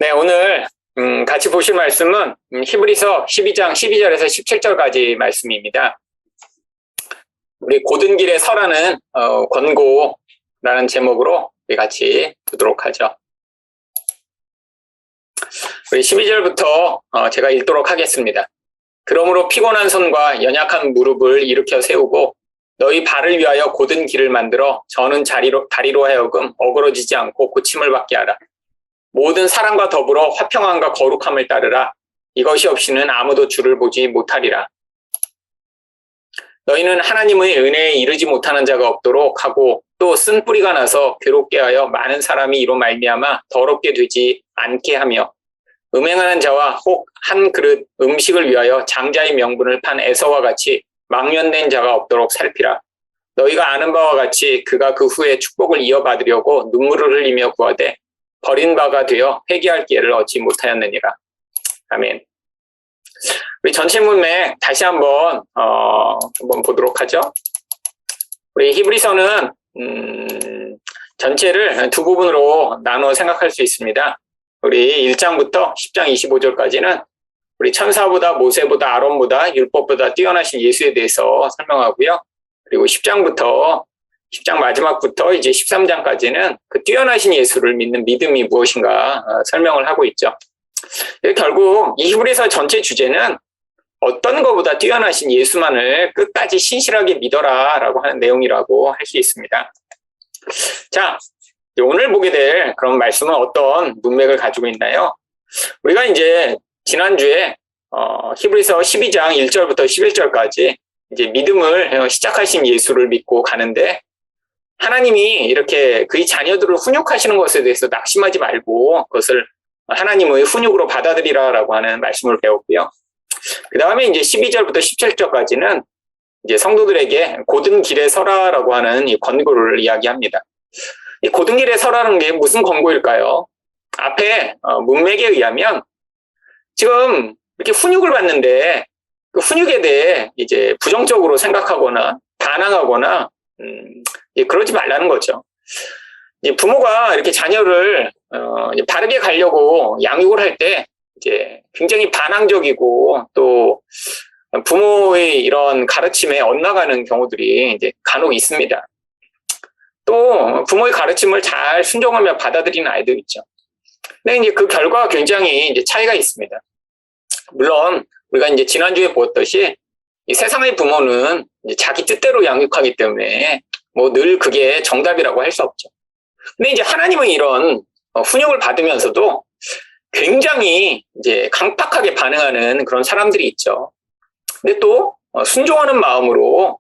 네, 오늘 같이 보실 말씀은 히브리서 12장 12절에서 17절까지 말씀입니다. 우리 고든 길에 서라는 권고라는 제목으로 우리 같이 보도록 하죠. 우리 12절부터 제가 읽도록 하겠습니다. 그러므로 피곤한 손과 연약한 무릎을 일으켜 세우고 너희 발을 위하여 고든 길을 만들어 저는 다리로 하여금 어그러지지 않고 고침을 받게 하라. 모든 사랑과 더불어 화평함과 거룩함을 따르라. 이것이 없이는 아무도 주를 보지 못하리라. 너희는 하나님의 은혜에 이르지 못하는 자가 없도록 하고 또 쓴 뿌리가 나서 괴롭게 하여 많은 사람이 이로 말미암아 더럽게 되지 않게 하며 음행하는 자와 혹 한 그릇 음식을 위하여 장자의 명분을 판 에서와 같이 망연된 자가 없도록 살피라. 너희가 아는 바와 같이 그가 그 후에 축복을 이어받으려고 눈물을 흘리며 구하되 버린 바가 되어 회개할 기회를 얻지 못하였느니라. 아멘. 우리 전체 문맥 다시 한번 보도록 하죠. 우리 히브리서는 전체를 두 부분으로 나누어 생각할 수 있습니다. 우리 1장부터 10장 25절까지는 우리 천사보다 모세보다 아론보다 율법보다 뛰어나신 예수에 대해서 설명하고요. 그리고 10장 마지막부터 이제 13장까지는 그 뛰어나신 예수를 믿는 믿음이 무엇인가 설명을 하고 있죠. 결국 이 히브리서 전체 주제는 어떤 것보다 뛰어나신 예수만을 끝까지 신실하게 믿어라라고 하는 내용이라고 할 수 있습니다. 자, 오늘 보게 될 그런 말씀은 어떤 문맥을 가지고 있나요? 우리가 이제 지난주에 히브리서 12장 1절부터 11절까지 이제 믿음을 시작하신 예수를 믿고 가는데 하나님이 이렇게 그의 자녀들을 훈육하시는 것에 대해서 낙심하지 말고 그것을 하나님의 훈육으로 받아들이라라고 하는 말씀을 배웠고요. 그 다음에 이제 12절부터 17절까지는 이제 성도들에게 고든 길에 서라라고 하는 이 권고를 이야기합니다. 이 고든 길에 서라는 게 무슨 권고일까요? 앞에 문맥에 의하면 지금 이렇게 훈육을 받는데 그 훈육에 대해 이제 부정적으로 생각하거나 반항하거나 그러지 말라는 거죠. 이제 부모가 이렇게 자녀를 바르게 가려고 양육을 할 때 이제 굉장히 반항적이고 또 부모의 이런 가르침에 엇나가는 경우들이 이제 간혹 있습니다. 또 부모의 가르침을 잘 순종하며 받아들이는 아이들 있죠. 근데 이제 그 결과가 굉장히 이제 차이가 있습니다. 물론 우리가 이제 지난주에 보았듯이 이 세상의 부모는 이제 자기 뜻대로 양육하기 때문에 뭐 늘 그게 정답이라고 할 수 없죠. 근데 이제 하나님은 이런 훈육을 받으면서도 굉장히 이제 강팍하게 반응하는 그런 사람들이 있죠. 근데 또 순종하는 마음으로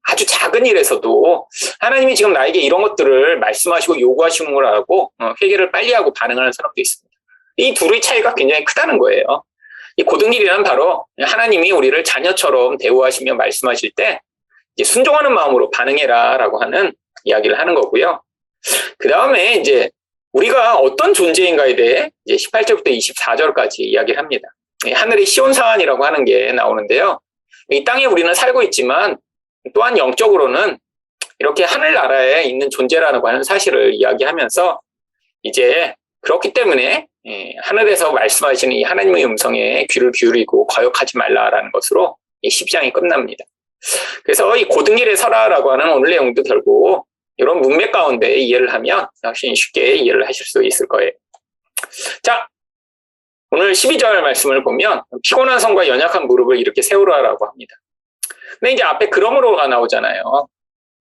아주 작은 일에서도 하나님이 지금 나에게 이런 것들을 말씀하시고 요구하시는 걸 알고 회개를 빨리 하고 반응하는 사람도 있습니다. 이 둘의 차이가 굉장히 크다는 거예요. 이 고든 길이란 바로 하나님이 우리를 자녀처럼 대우하시며 말씀하실 때 이제 순종하는 마음으로 반응해라라고 하는 이야기를 하는 거고요. 그 다음에 이제 우리가 어떤 존재인가에 대해 이제 18절부터 24절까지 이야기를 합니다. 하늘의 시온산이라고 하는 게 나오는데요. 이 땅에 우리는 살고 있지만 또한 영적으로는 이렇게 하늘나라에 있는 존재라고 하는 사실을 이야기하면서 이제 그렇기 때문에 하늘에서 말씀하시는 이 하나님의 음성에 귀를 기울이고 거역하지 말라라는 것으로 이 10장이 끝납니다. 그래서 이 고든 길에 서라라고 하는 오늘 내용도 결국 이런 문맥 가운데 이해를 하면 훨씬 쉽게 이해를 하실 수 있을 거예요. 자, 오늘 12절 말씀을 보면 피곤한 손과 연약한 무릎을 이렇게 세우라라고 합니다. 근데 이제 앞에 그러므로가 나오잖아요.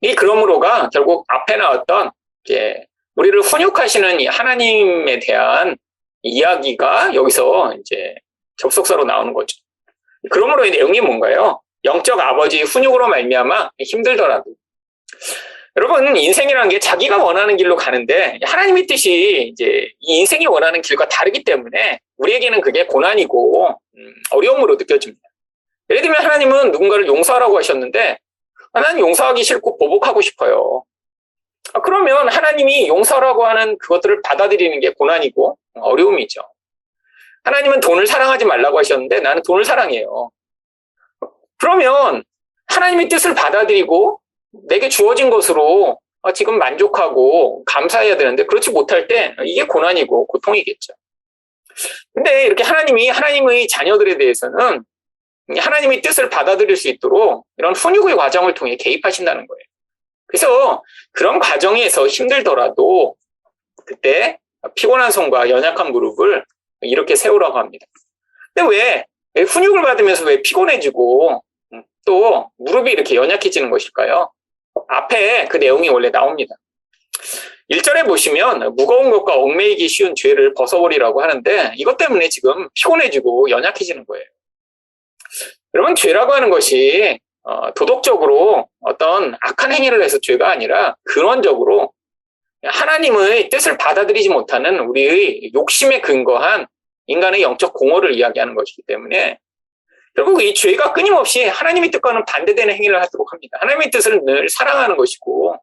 이 그러므로가 결국 앞에 나왔던 이제 우리를 훈육하시는 이 하나님에 대한 이야기가 여기서 이제 접속사로 나오는 거죠. 그러므로의 내용이 뭔가요? 영적 아버지 훈육으로 말미암아 힘들더라도 여러분 인생이라는 게 자기가 원하는 길로 가는데 하나님의 뜻이 이제 이 인생이 원하는 길과 다르기 때문에 우리에게는 그게 고난이고 어려움으로 느껴집니다. 예를 들면 하나님은 누군가를 용서하라고 하셨는데 나는 용서하기 싫고 보복하고 싶어요. 그러면 하나님이 용서라고 하는 그것들을 받아들이는 게 고난이고 어려움이죠. 하나님은 돈을 사랑하지 말라고 하셨는데 나는 돈을 사랑해요. 그러면 하나님의 뜻을 받아들이고 내게 주어진 것으로 지금 만족하고 감사해야 되는데 그렇지 못할 때 이게 고난이고 고통이겠죠. 근데 이렇게 하나님의 자녀들에 대해서는 하나님의 뜻을 받아들일 수 있도록 이런 훈육의 과정을 통해 개입하신다는 거예요. 그래서 그런 과정에서 힘들더라도 그때 피곤한 손과 연약한 무릎을 이렇게 세우라고 합니다. 근데 왜 훈육을 받으면서 왜 피곤해지고 또 무릎이 이렇게 연약해지는 것일까요? 앞에 그 내용이 원래 나옵니다. 1절에 보시면 무거운 것과 얽매이기 쉬운 죄를 벗어버리라고 하는데 이것 때문에 지금 피곤해지고 연약해지는 거예요. 여러분, 죄라고 하는 것이 도덕적으로 어떤 악한 행위를 해서 죄가 아니라 근원적으로 하나님의 뜻을 받아들이지 못하는 우리의 욕심에 근거한 인간의 영적 공허를 이야기하는 것이기 때문에 결국 이 죄가 끊임없이 하나님의 뜻과는 반대되는 행위를 하도록 합니다. 하나님의 뜻을 늘 사랑하는 것이고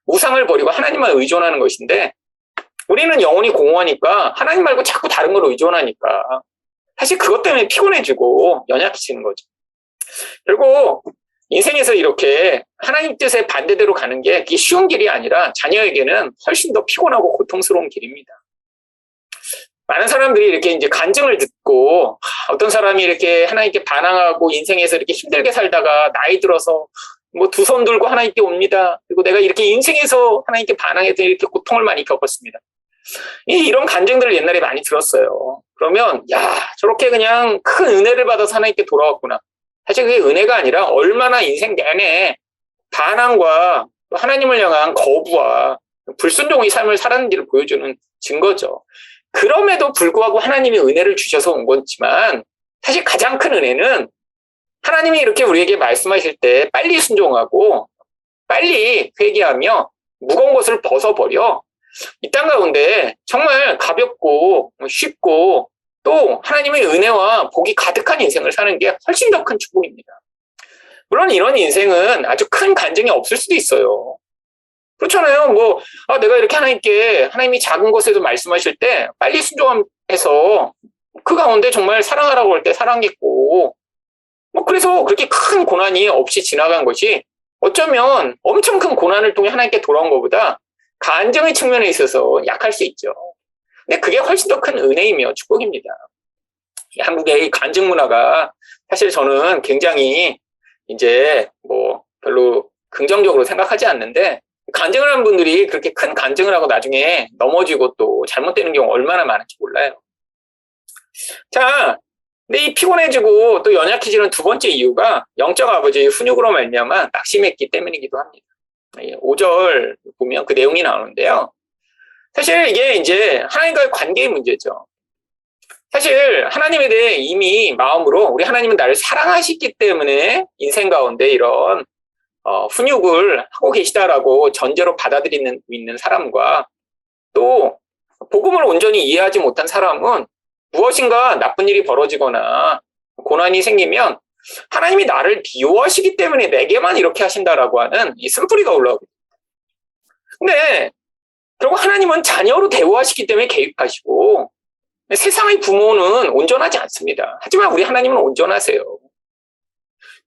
우상을 버리고 하나님만 의존하는 것인데 우리는 영혼이 공허하니까 하나님 말고 자꾸 다른 걸 의존하니까 사실 그것 때문에 피곤해지고 연약해지는 거죠. 결국 인생에서 이렇게 하나님 뜻에 반대대로 가는 게 그게 쉬운 길이 아니라 자녀에게는 훨씬 더 피곤하고 고통스러운 길입니다. 많은 사람들이 이렇게 이제 간증을 듣고 어떤 사람이 이렇게 하나님께 반항하고 인생에서 이렇게 힘들게 살다가 나이 들어서 뭐 두 손 들고 하나님께 옵니다. 그리고 내가 이렇게 인생에서 하나님께 반항해서 이렇게 고통을 많이 겪었습니다. 이런 간증들을 옛날에 많이 들었어요. 그러면 저렇게 그냥 큰 은혜를 받아서 하나님께 돌아왔구나. 사실 그게 은혜가 아니라 얼마나 인생 내내 반항과 하나님을 향한 거부와 불순종의 삶을 살았는지를 보여주는 증거죠. 그럼에도 불구하고 하나님이 은혜를 주셔서 온 거지만 사실 가장 큰 은혜는 하나님이 이렇게 우리에게 말씀하실 때 빨리 순종하고 빨리 회개하며 무거운 것을 벗어버려 이 땅 가운데 정말 가볍고 쉽고 또 하나님의 은혜와 복이 가득한 인생을 사는 게 훨씬 더 큰 축복입니다. 물론 이런 인생은 아주 큰 간증이 없을 수도 있어요. 그렇잖아요. 내가 이렇게 하나님이 작은 것에도 말씀하실 때 빨리 순종해서 그 가운데 정말 사랑하라고 할 때 사랑했고, 그래서 그렇게 큰 고난이 없이 지나간 것이 어쩌면 엄청 큰 고난을 통해 하나님께 돌아온 것보다 간증의 측면에 있어서 약할 수 있죠. 근데 그게 훨씬 더 큰 은혜이며 축복입니다. 한국의 이 간증 문화가 사실 저는 굉장히 이제 별로 긍정적으로 생각하지 않는데 간증을 하는 분들이 그렇게 큰 간증을 하고 나중에 넘어지고 또 잘못되는 경우 얼마나 많은지 몰라요. 자, 근데 이 피곤해지고 또 연약해지는 두 번째 이유가 영적 아버지의 훈육으로 말미암아 낙심했기 때문이기도 합니다. 5절 보면 그 내용이 나오는데요. 사실 이게 이제 하나님과의 관계의 문제죠. 사실 하나님에 대해 이미 마음으로 우리 하나님은 나를 사랑하시기 때문에 인생 가운데 이런 훈육을 하고 계시다라고 전제로 받아들이는 있는 사람과 또 복음을 온전히 이해하지 못한 사람은 무엇인가 나쁜 일이 벌어지거나 고난이 생기면 하나님이 나를 미워하시기 때문에 내게만 이렇게 하신다라고 하는 이 쓴뿌리가 올라오거든요. 근데 결국 하나님은 자녀로 대우하시기 때문에 개입하시고 세상의 부모는 온전하지 않습니다. 하지만 우리 하나님은 온전하세요.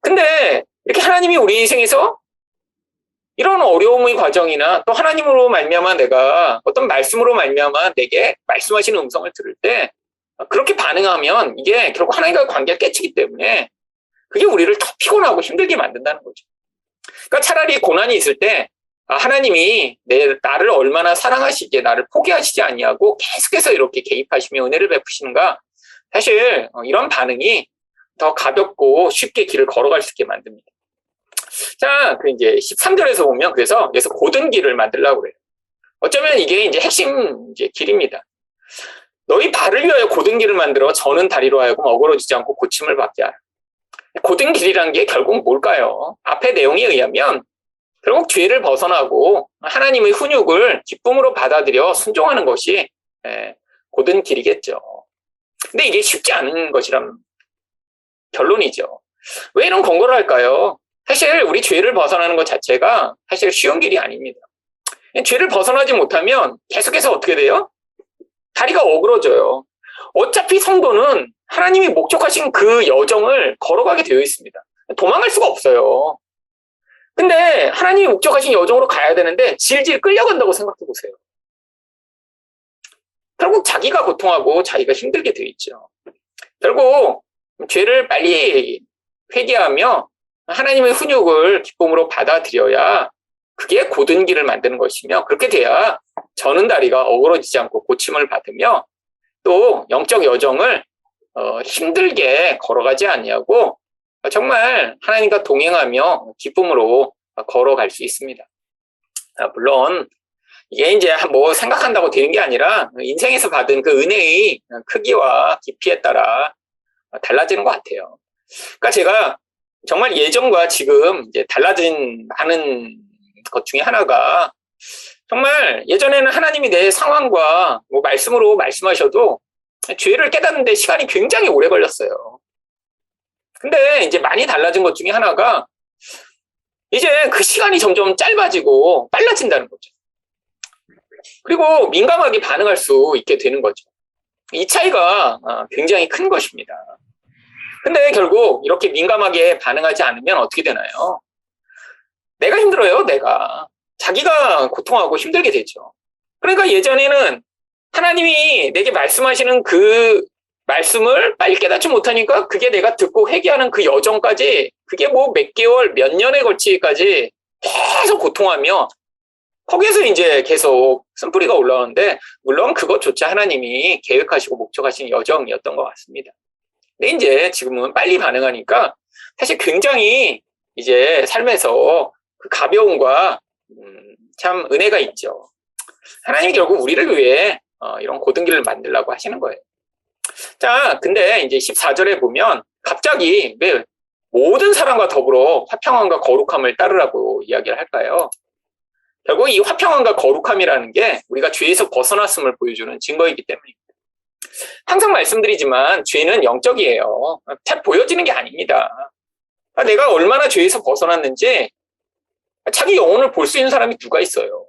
근데 이렇게 하나님이 우리 인생에서 이런 어려움의 과정이나 또 하나님으로 말미암아 내가 어떤 말씀으로 말미암아 내게 말씀하시는 음성을 들을 때 그렇게 반응하면 이게 결국 하나님과의 관계를 깨치기 때문에 그게 우리를 더 피곤하고 힘들게 만든다는 거죠. 그러니까 차라리 고난이 있을 때 하나님이 나를 얼마나 사랑하시기에 나를 포기하시지 아니하고 계속해서 이렇게 개입하시며 은혜를 베푸시는가, 사실 이런 반응이 더 가볍고 쉽게 길을 걸어갈 수 있게 만듭니다. 자, 이제 13절에서 보면 그래서 고든 길을 만들려고 그래요. 어쩌면 이게 이제 핵심 길입니다. 너희 발을 위하여 고든 길을 만들어 저는 다리로 하여금 어그러지지 않고 고침을 받게 하라. 고든 길이란 게 결국 뭘까요? 앞의 내용에 의하면 결국 죄를 벗어나고 하나님의 훈육을 기쁨으로 받아들여 순종하는 것이 고든 길이겠죠. 근데 이게 쉽지 않은 것이란 결론이죠. 왜 이런 권고를 할까요? 사실 우리 죄를 벗어나는 것 자체가 사실 쉬운 길이 아닙니다. 죄를 벗어나지 못하면 계속해서 어떻게 돼요? 다리가 어그러져요. 어차피 성도는 하나님이 목적하신 그 여정을 걸어가게 되어 있습니다. 도망갈 수가 없어요. 근데 하나님이 목적하신 여정으로 가야 되는데 질질 끌려간다고 생각해 보세요. 결국 자기가 고통하고 자기가 힘들게 되어 있죠. 결국 죄를 빨리 회개하며 하나님의 훈육을 기쁨으로 받아들여야 그게 고든 길을 만드는 것이며, 그렇게 돼야 저는 다리가 어그러지지 않고 고침을 받으며 또 영적 여정을 힘들게 걸어가지 아니하고 정말 하나님과 동행하며 기쁨으로 걸어갈 수 있습니다. 물론 이게 이제 뭐 생각한다고 되는 게 아니라 인생에서 받은 그 은혜의 크기와 깊이에 따라 달라지는 것 같아요. 그러니까 제가 정말 예전과 지금 이제 달라진 많은 것 중에 하나가, 정말 예전에는 하나님이 내 상황과 뭐 말씀으로 말씀하셔도 죄를 깨닫는데 시간이 굉장히 오래 걸렸어요. 근데 이제 많이 달라진 것 중에 하나가, 이제 그 시간이 점점 짧아지고 빨라진다는 거죠. 그리고 민감하게 반응할 수 있게 되는 거죠. 이 차이가 굉장히 큰 것입니다. 근데 결국 이렇게 민감하게 반응하지 않으면 어떻게 되나요? 내가 힘들어요, 내가. 자기가 고통하고 힘들게 되죠. 그러니까 예전에는 하나님이 내게 말씀하시는 그 말씀을 빨리 깨닫지 못하니까 그게 내가 듣고 회개하는 그 여정까지, 그게 뭐 몇 개월, 몇 년에 걸치기까지 계속 고통하며 거기에서 이제 계속 쓴뿌리가 올라오는데, 물론 그것조차 하나님이 계획하시고 목적하신 여정이었던 것 같습니다. 근데 이제 지금은 빨리 반응하니까 사실 굉장히 이제 삶에서 그 가벼움과 참 은혜가 있죠. 하나님이 결국 우리를 위해 이런 고든 길을 만들려고 하시는 거예요. 자, 근데 이제 14절에 보면 갑자기 왜 모든 사람과 더불어 화평함과 거룩함을 따르라고 이야기를 할까요? 결국 이 화평함과 거룩함이라는 게 우리가 죄에서 벗어났음을 보여주는 증거이기 때문입니다. 항상 말씀드리지만 죄는 영적이에요. 잘 보여지는 게 아닙니다. 내가 얼마나 죄에서 벗어났는지 자기 영혼을 볼 수 있는 사람이 누가 있어요?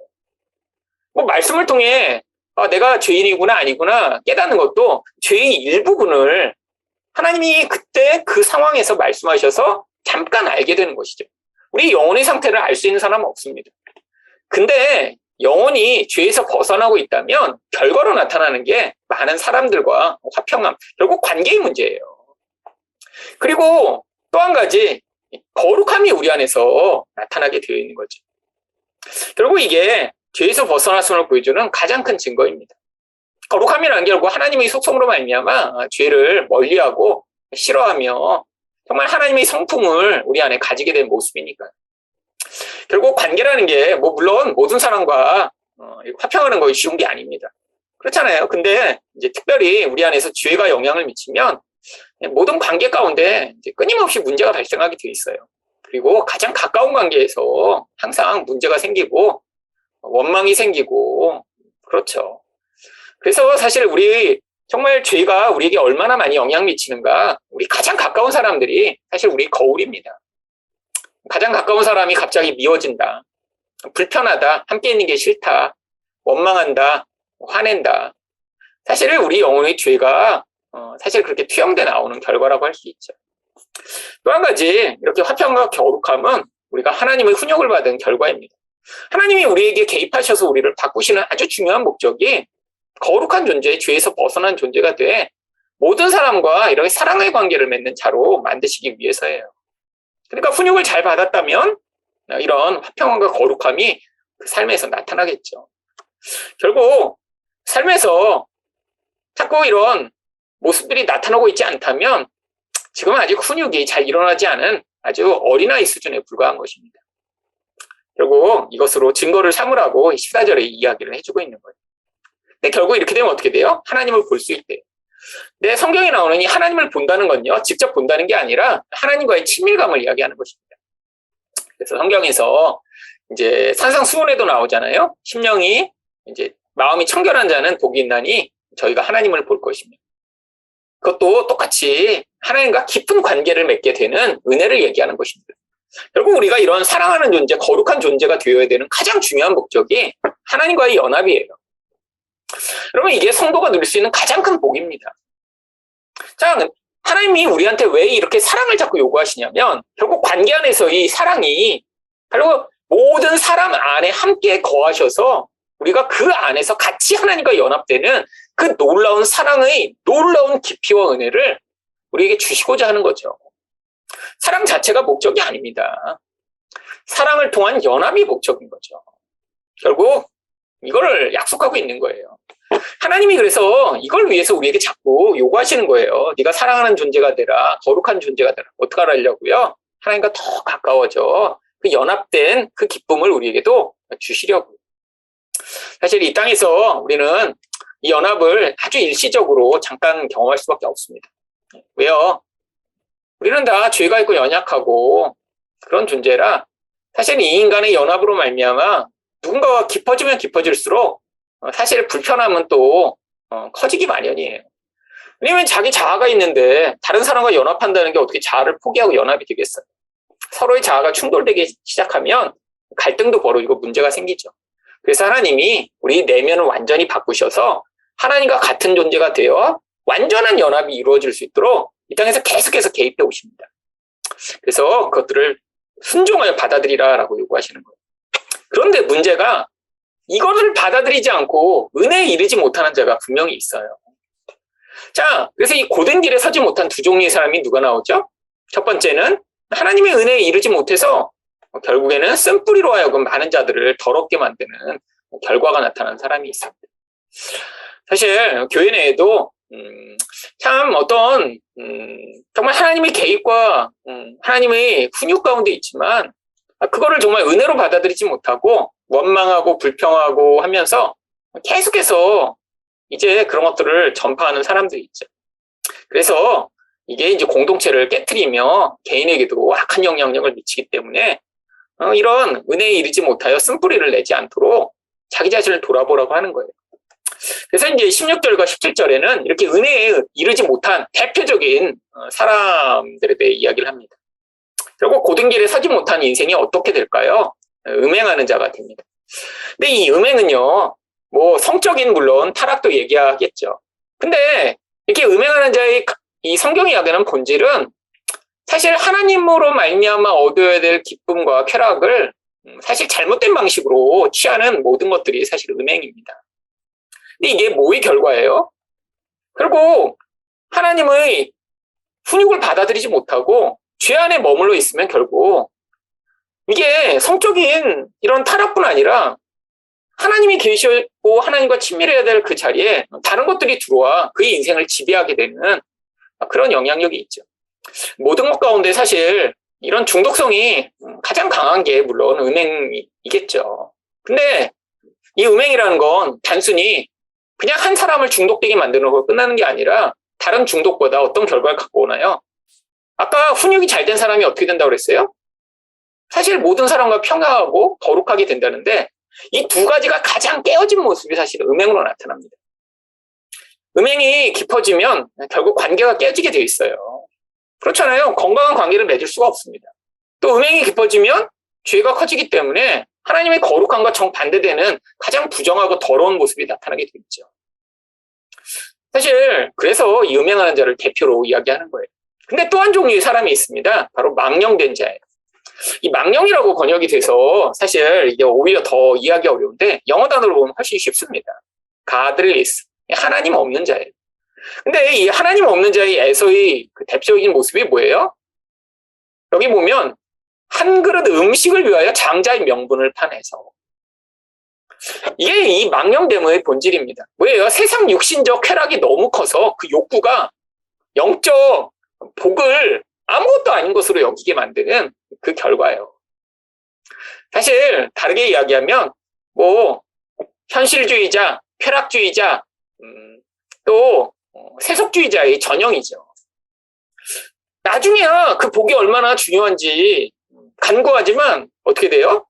뭐 말씀을 통해 내가 죄인이구나 아니구나 깨닫는 것도 죄의 일부분을 하나님이 그때 그 상황에서 말씀하셔서 잠깐 알게 되는 것이죠. 우리 영혼의 상태를 알 수 있는 사람은 없습니다. 근데 영혼이 죄에서 벗어나고 있다면 결과로 나타나는 게 많은 사람들과 화평함, 결국 관계의 문제예요. 그리고 또 한 가지, 거룩함이 우리 안에서 나타나게 되어 있는 거죠. 결국 이게 죄에서 벗어났음을 보여주는 가장 큰 증거입니다. 거룩함이라는 게 결국 하나님의 속성으로 말미암아 죄를 멀리하고 싫어하며 정말 하나님의 성품을 우리 안에 가지게 된 모습이니까요. 결국 관계라는 게 뭐 물론 모든 사람과 화평하는 것이 쉬운 게 아닙니다. 그렇잖아요. 근데 이제 특별히 우리 안에서 죄가 영향을 미치면 모든 관계 가운데 이제 끊임없이 문제가 발생하게 돼 있어요. 그리고 가장 가까운 관계에서 항상 문제가 생기고 원망이 생기고 그렇죠. 그래서 사실 우리 정말 죄가 우리에게 얼마나 많이 영향 미치는가, 우리 가장 가까운 사람들이 사실 우리 거울입니다. 가장 가까운 사람이 갑자기 미워진다, 불편하다, 함께 있는 게 싫다, 원망한다, 화낸다. 사실 우리 영혼의 죄가 사실 그렇게 투영돼 나오는 결과라고 할 수 있죠. 또 한 가지, 이렇게 화평과 거룩함은 우리가 하나님의 훈육을 받은 결과입니다. 하나님이 우리에게 개입하셔서 우리를 바꾸시는 아주 중요한 목적이 거룩한 존재, 죄에서 벗어난 존재가 돼 모든 사람과 이렇게 사랑의 관계를 맺는 자로 만드시기 위해서예요. 그러니까 훈육을 잘 받았다면 이런 화평함과 거룩함이 그 삶에서 나타나겠죠. 결국 삶에서 자꾸 이런 모습들이 나타나고 있지 않다면 지금 아직 훈육이 잘 일어나지 않은 아주 어린아이 수준에 불과한 것입니다. 결국 이것으로 증거를 삼으라고 14절에 이야기를 해주고 있는 거예요. 근데 결국 이렇게 되면 어떻게 돼요? 하나님을 볼 수 있대요. 근데 성경에 나오는 이 하나님을 본다는 건요, 직접 본다는 게 아니라 하나님과의 친밀감을 이야기하는 것입니다. 그래서 성경에서 이제 산상수훈에도 나오잖아요. 심령이 이제 마음이 청결한 자는 복이 있나니 저희가 하나님을 볼 것입니다. 그것도 똑같이 하나님과 깊은 관계를 맺게 되는 은혜를 얘기하는 것입니다. 결국 우리가 이런 사랑하는 존재, 거룩한 존재가 되어야 되는 가장 중요한 목적이 하나님과의 연합이에요. 여러분, 이게 성도가 누릴 수 있는 가장 큰 복입니다. 자, 하나님이 우리한테 왜 이렇게 사랑을 자꾸 요구하시냐면 결국 관계 안에서 이 사랑이 바로 모든 사람 안에 함께 거하셔서 우리가 그 안에서 같이 하나님과 연합되는 그 놀라운 사랑의 놀라운 깊이와 은혜를 우리에게 주시고자 하는 거죠. 사랑 자체가 목적이 아닙니다. 사랑을 통한 연합이 목적인 거죠. 결국 이거를 약속하고 있는 거예요. 하나님이 그래서 이걸 위해서 우리에게 자꾸 요구하시는 거예요. 네가 사랑하는 존재가 되라, 거룩한 존재가 되라. 어떻게 하려고요? 하나님과 더 가까워져 그 연합된 그 기쁨을 우리에게도 주시려고. 사실 이 땅에서 우리는 이 연합을 아주 일시적으로 잠깐 경험할 수밖에 없습니다. 왜요? 우리는 다 죄가 있고 연약하고 그런 존재라 사실 이 인간의 연합으로 말미암아 누군가가 깊어지면 깊어질수록 사실 불편함은 또 커지기 마련이에요. 왜냐면 자기 자아가 있는데 다른 사람과 연합한다는 게 어떻게 자아를 포기하고 연합이 되겠어요? 서로의 자아가 충돌되기 시작하면 갈등도 벌어지고 문제가 생기죠. 그래서 하나님이 우리 내면을 완전히 바꾸셔서 하나님과 같은 존재가 되어 완전한 연합이 이루어질 수 있도록 이 땅에서 계속해서 개입해 오십니다. 그래서 그것들을 순종하여 받아들이라라고 요구하시는 거예요. 그런데 문제가 이것을 받아들이지 않고 은혜에 이르지 못하는 자가 분명히 있어요. 자, 그래서 이 고된 길에 서지 못한 두 종류의 사람이 누가 나오죠? 첫 번째는 하나님의 은혜에 이르지 못해서 결국에는 쓴뿌리로 하여금 많은 자들을 더럽게 만드는 결과가 나타난 사람이 있습니다. 사실 교회 내에도 참 어떤 정말 하나님의 개입과 하나님의 훈육 가운데 있지만 그거를 정말 은혜로 받아들이지 못하고 원망하고 불평하고 하면서 계속해서 이제 그런 것들을 전파하는 사람들이 있죠. 그래서 이게 이제 공동체를 깨트리며 개인에게도 악한 영향력을 미치기 때문에 이런 은혜에 이르지 못하여 쓴뿌리를 내지 않도록 자기 자신을 돌아보라고 하는 거예요. 그래서 이제 16절과 17절에는 이렇게 은혜에 이르지 못한 대표적인 사람들에 대해 이야기를 합니다. 결국 고든 길에 서지 못한 인생이 어떻게 될까요? 음행하는 자가 됩니다. 근데 이 음행은요, 뭐 성적인 물론 타락도 얘기하겠죠. 근데 이렇게 음행하는 자의 이 성경이 이야기하는 본질은 사실 하나님으로 말미암아 얻어야 될 기쁨과 쾌락을 사실 잘못된 방식으로 취하는 모든 것들이 사실 음행입니다. 근데 이게 뭐의 결과예요? 결국 하나님의 훈육을 받아들이지 못하고 죄 안에 머물러 있으면 결국 이게 성적인 이런 타락뿐 아니라 하나님이 계시고 하나님과 친밀해야 될 그 자리에 다른 것들이 들어와 그의 인생을 지배하게 되는 그런 영향력이 있죠. 모든 것 가운데 사실 이런 중독성이 가장 강한 게 물론 음행이겠죠. 근데 이 음행이라는 건 단순히 그냥 한 사람을 중독되게 만드는 거 끝나는 게 아니라 다른 중독보다 어떤 결과를 갖고 오나요? 아까 훈육이 잘 된 사람이 어떻게 된다고 그랬어요? 사실 모든 사람과 평화하고 거룩하게 된다는데 이 두 가지가 가장 깨어진 모습이 사실 음행으로 나타납니다. 음행이 깊어지면 결국 관계가 깨지게 되어 있어요. 그렇잖아요. 건강한 관계를 맺을 수가 없습니다. 또 음행이 깊어지면 죄가 커지기 때문에 하나님의 거룩함과 정반대되는 가장 부정하고 더러운 모습이 나타나게 되겠죠. 사실 그래서 이 음행하는 자를 대표로 이야기하는 거예요. 근데 또 한 종류의 사람이 있습니다. 바로 망령된 자예요. 이 망령이라고 번역이 돼서 사실 이게 오히려 더 이해하기 어려운데 영어 단어로 보면 훨씬 쉽습니다. 가드리스, 하나님 없는 자예요. 근데 이 하나님 없는 자의 에서의 그 대표적인 모습이 뭐예요? 여기 보면 한 그릇 음식을 위하여 장자의 명분을 파내서, 이게 이 망령됨의 본질입니다. 뭐예요? 세상 육신적 쾌락이 너무 커서 그 욕구가 영적 복을 아무것도 아닌 것으로 여기게 만드는 그 결과예요. 사실 다르게 이야기하면 뭐 현실주의자, 쾌락주의자, 또 세속주의자의 전형이죠. 나중에야 그 복이 얼마나 중요한지 간구하지만 어떻게 돼요?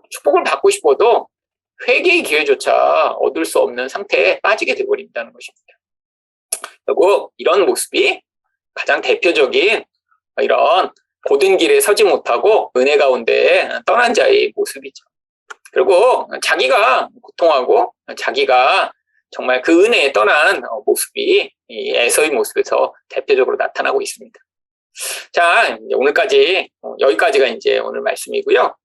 축복을 받고 싶어도 회개의 기회조차 얻을 수 없는 상태에 빠지게 되어버린다는 것입니다. 그리고 이런 모습이 가장 대표적인 이런 고든 길에 서지 못하고 은혜 가운데 떠난 자의 모습이죠. 그리고 자기가 고통하고 자기가 정말 그 은혜에 떠난 모습이 이 에서의 모습에서 대표적으로 나타나고 있습니다. 자, 오늘까지 여기까지가 이제 오늘 말씀이고요.